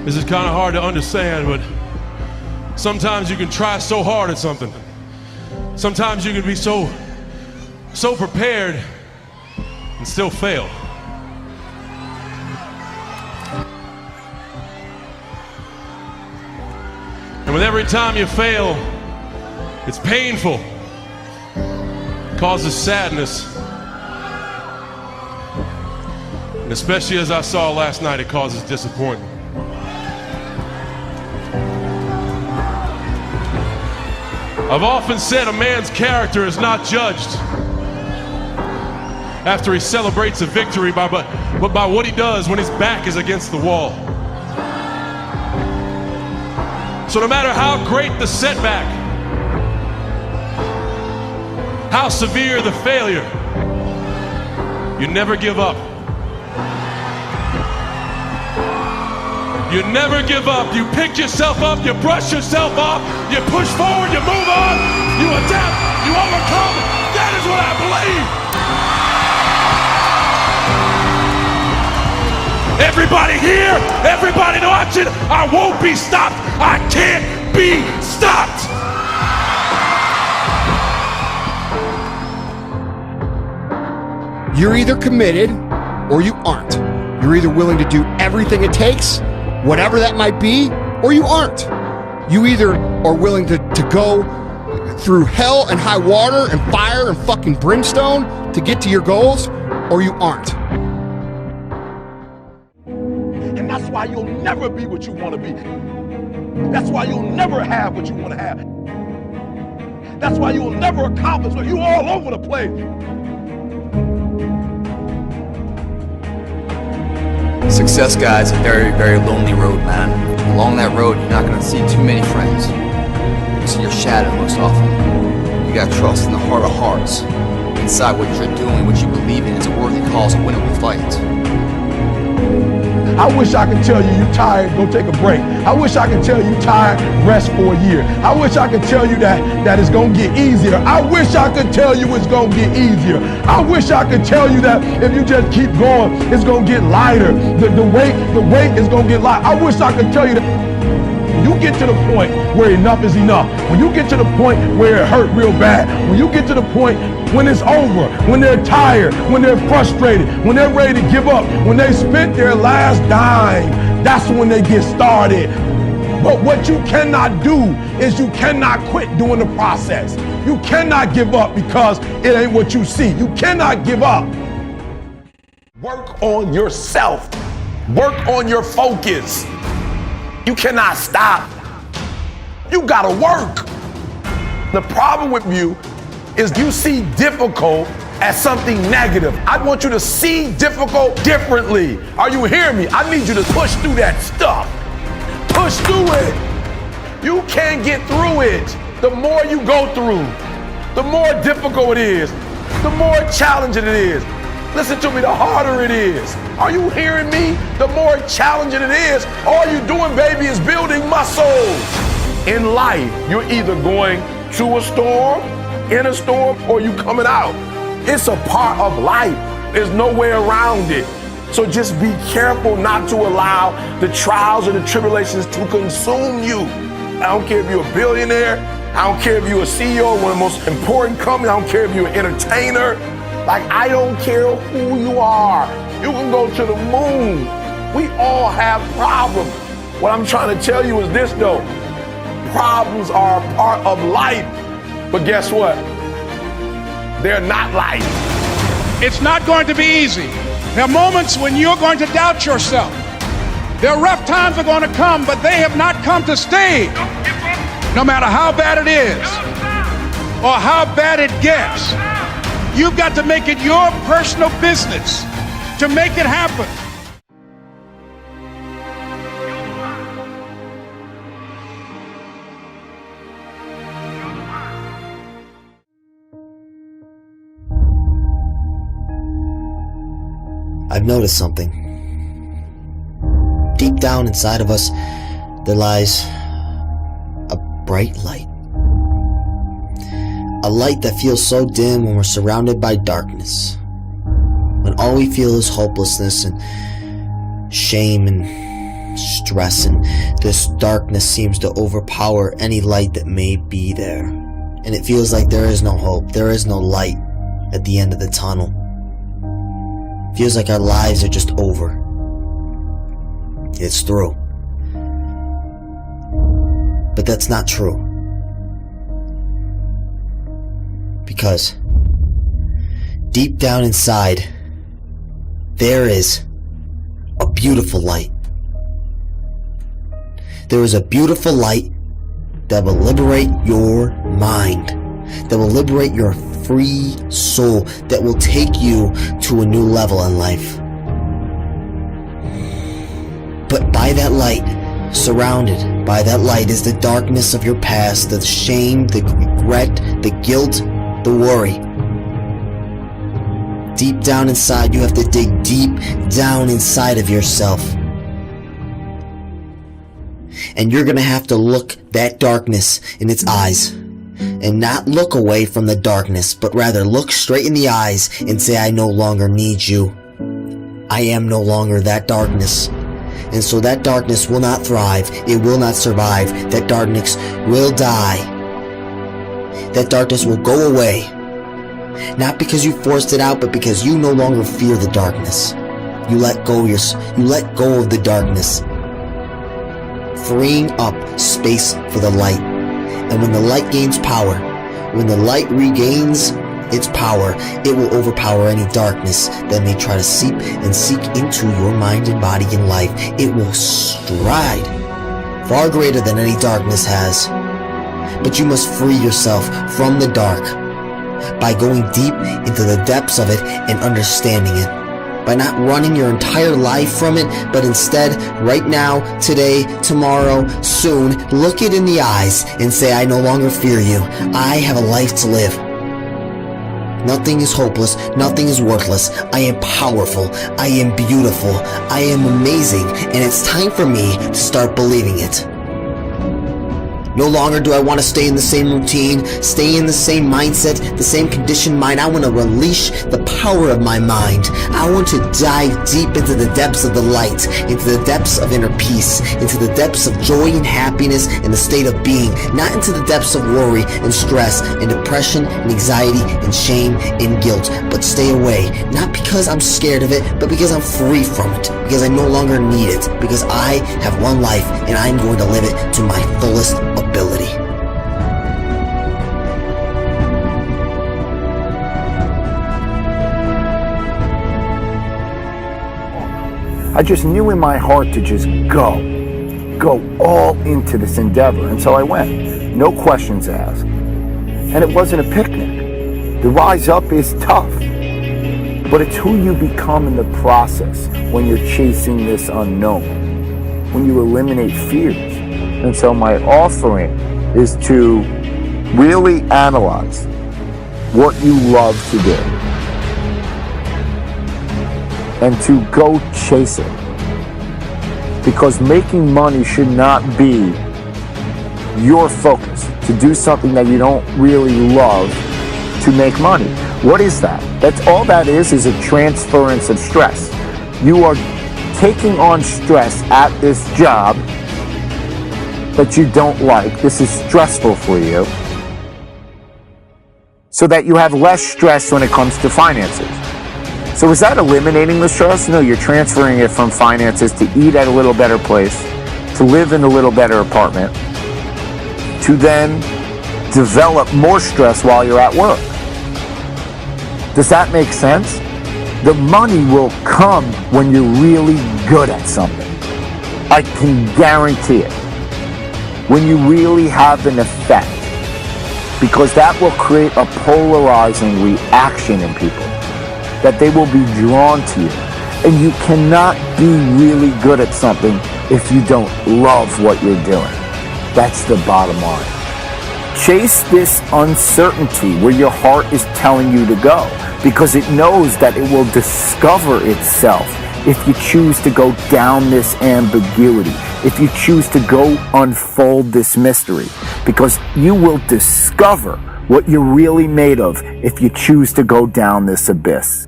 This is kind of hard to understand, but sometimes you can try so hard at something. Sometimes you can be so prepared and still fail. And with every time you fail, it's painful. It causes sadness. And especially as I saw last night, it causes disappointment. I've often said a man's character is not judged after he celebrates a victory, but by what he does when his back is against the wall. So no matter how great the setback, how severe the failure, you never give up. You never give up. You pick yourself up, you brush yourself off, you push forward, you move on, you adapt, you overcome. That is what I believe. Everybody here, everybody watching, I won't be stopped. I can't be stopped. You're either committed or you aren't. You're either willing to do everything it takes, whatever that might be, or you aren't. You either are willing to go through hell and high water and fire and fucking brimstone to get to your goals, or you aren't. And that's why you'll never be what you want to be. That's why you'll never have what you want to have. That's why you'll never accomplish what you're all over the place. Success, guys, a very, very lonely road, man. Along that road, you're not gonna see too many friends. You see your shadow most often. You gotta trust in the heart of hearts. Inside what you're doing, what you believe in, is a worthy cause, a winnable fight. I wish I could tell you you're tired, go take a break. I wish I could tell you you're tired, rest for a year. I wish I could tell you that it's gonna get easier. I wish I could tell you it's gonna get easier. I wish I could tell you that if you just keep going, it's gonna get lighter. The weight is gonna get light. I wish I could tell you that. You get to the point where enough is enough. When you get to the point where it hurt real bad, when you get to the point when it's over, when they're tired, when they're frustrated, when they're ready to give up, when they spent their last dime, that's when they get started. But what you cannot do is you cannot quit doing the process. You cannot give up because it ain't what you see. You cannot give up. Work on yourself. Work on your focus. You cannot stop. You gotta work. The problem with you is you see difficult as something negative. I want you to see difficult differently. Are you hearing me? I need you to push through that stuff. Push through it. You can't get through it. The more you go through, the more difficult it is, the more challenging it is. Listen to me, the harder it is. Are you hearing me? The more challenging it is, all you're doing, baby, is building muscles. In life, you're either going to a storm, in a storm, or you coming out. It's a part of life. There's no way around it. So just be careful not to allow the trials and the tribulations to consume you. I don't care if you're a billionaire. I don't care if you're a CEO of one of the most important companies. I don't care if you're an entertainer. Like, I don't care who you are. You can go to the moon. We all have problems. What I'm trying to tell you is this, though. Problems are a part of life. But guess what? They're not life. It's not going to be easy. There are moments when you're going to doubt yourself. There are rough times are going to come, but they have not come to stay. No matter how bad it is or how bad it gets, you've got to make it your personal business to make it happen. I've noticed something. Deep down inside of us, there lies a bright light. A light that feels so dim when we're surrounded by darkness. When all we feel is hopelessness and shame and stress, and this darkness seems to overpower any light that may be there. And it feels like there is no hope, there is no light at the end of the tunnel. It feels like our lives are just over. It's through. But that's not true. Because deep down inside, there is a beautiful light. There is a beautiful light that will liberate your mind, that will liberate your free soul, that will take you to a new level in life. But by that light, surrounded by that light, is the darkness of your past, the shame, the regret, the guilt, the worry. Deep down inside, you have to dig deep down inside of yourself. And you're gonna have to look that darkness in its eyes. And not look away from the darkness, but rather look straight in the eyes and say, I no longer need you. I am no longer that darkness. And so that darkness will not thrive. It will not survive. That darkness will die. That darkness will go away. Not because you forced it out, but because you no longer fear the darkness. You let go of the darkness, freeing up space for the light. And when the light gains power, when the light regains its power, it will overpower any darkness that may try to seep into your mind and body and life. It will stride far greater than any darkness has. But you must free yourself from the dark by going deep into the depths of it and understanding it. By not running your entire life from it, but instead, right now, today, tomorrow, soon, look it in the eyes and say, I no longer fear you. I have a life to live. Nothing is hopeless. Nothing is worthless. I am powerful. I am beautiful. I am amazing. And it's time for me to start believing it. No longer do I want to stay in the same routine, stay in the same mindset, the same conditioned mind. I want to release the power of my mind. I want to dive deep into the depths of the light, into the depths of inner peace, into the depths of joy and happiness and the state of being, not into the depths of worry and stress and depression and anxiety and shame and guilt, but stay away, not because I'm scared of it, but because I'm free from it, because I no longer need it, because I have one life and I'm going to live it to my fullest ability. I just knew in my heart to just go all into this endeavor, and so I went, no questions asked. And it wasn't a picnic. The rise up is tough, but it's who you become in the process when you're chasing this unknown, when you eliminate fears. And so my offering is to really analyze what you love to do and to go chase it. Because making money should not be your focus, to do something that you don't really love to make money. What is that? That's all that is a transference of stress. You are taking on stress at this job that you don't like. This is stressful for you, so that you have less stress when it comes to finances. So is that eliminating the stress? No, you're transferring it from finances to eat at a little better place, to live in a little better apartment, to then develop more stress while you're at work. Does that make sense? The money will come when you're really good at something. I can guarantee it. When you really have an effect, because that will create a polarizing reaction in people, that they will be drawn to you. And you cannot be really good at something if you don't love what you're doing. That's the bottom line. Chase this uncertainty where your heart is telling you to go, because it knows that it will discover itself if you choose to go down this ambiguity, if you choose to go unfold this mystery, because you will discover what you're really made of if you choose to go down this abyss.